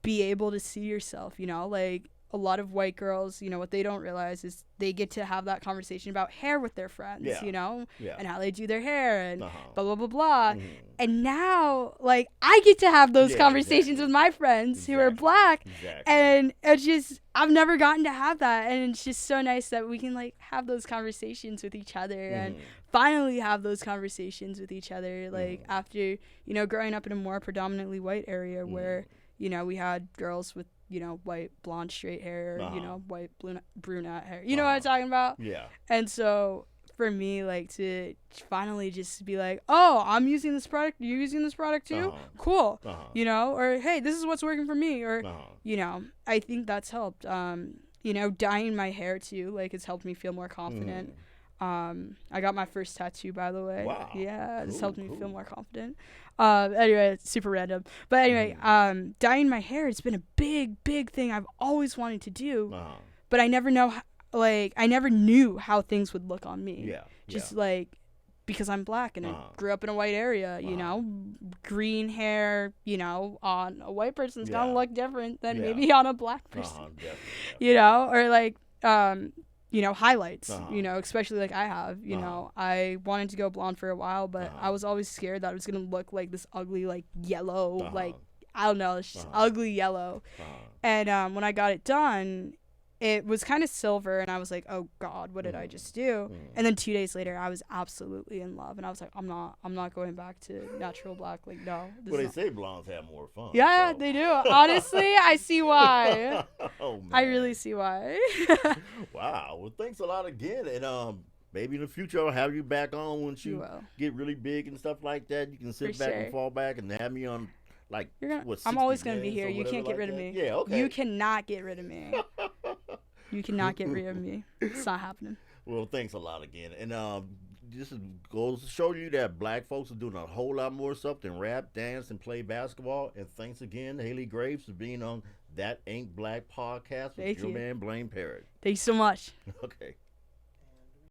be able to see yourself. You know, like a lot of white girls, you know, what they don't realize is they get to have that conversation about hair with their friends, Yeah. you know, Yeah. and how they do their hair and Uh-huh. blah blah blah blah. Mhm. And now, like, I get to have those Yeah, conversations exactly. with my friends who are Exactly. black. Exactly. And it's just, I've never gotten to have that. And it's just so nice that we can, like, have those conversations with each other and Mhm. finally have those conversations with each other. Like, Mhm. after, you know, growing up in a more predominantly white area where, you know, we had girls with, you know, white blonde straight hair, or, you know, white brunette hair. You know what I'm talking about? Yeah. And so for me, like, to finally just be like, oh, I'm using this product, you're using this product too? Uh-huh. Cool. Uh-huh. You know, or hey, this is what's working for me, or Uh-huh. you know, I think that's helped. You know, dyeing my hair too, like, it's helped me feel more confident. I got my first tattoo, by the way. Wow. Yeah, it's Cool, helped me feel cool. more confident. Anyway, it's super random. But anyway, dyeing my hair, it's been a big thing I've always wanted to do, Uh-huh. but I never I never knew how things would look on me. Yeah. Just yeah. like, because I'm black and I grew up in a white area, you know, green hair, you know, on a white person's gonna Yeah. look different than Yeah. maybe on a black person, Definitely. you know, or like, you know, highlights, Uh-huh. you know, especially like I have, you know, I wanted to go blonde for a while, but I was always scared that it was gonna look like this ugly, like yellow, like, I don't know, it's just ugly yellow. And when I got it done, it was kind of silver, and I was like, oh God, what did I just do? And then 2 days later, I was absolutely in love, and I was like, I'm not going back to natural black. Like, no. Well, they say blondes have more fun. Yeah, so. they do. Honestly, I see why. Oh, man. I really see why. Wow. Well, thanks a lot again, and maybe in the future I'll have you back on once you will. get really big and stuff like that. You can sit For back sure. and fall back and have me on. Like, what, I'm always 60 gonna be Minutes here. or You whatever can't get like rid of that? me. Yeah, okay. You cannot get rid of me. You cannot get rid of me. It's not happening. Well, thanks a lot again. And this goes to show you that black folks are doing a whole lot more stuff than rap, dance, and play basketball. And thanks again, Hailey Graves, for being on That Ain't Black podcast with Thank your you. man, Blaine Parrott. Thank you so much. Okay.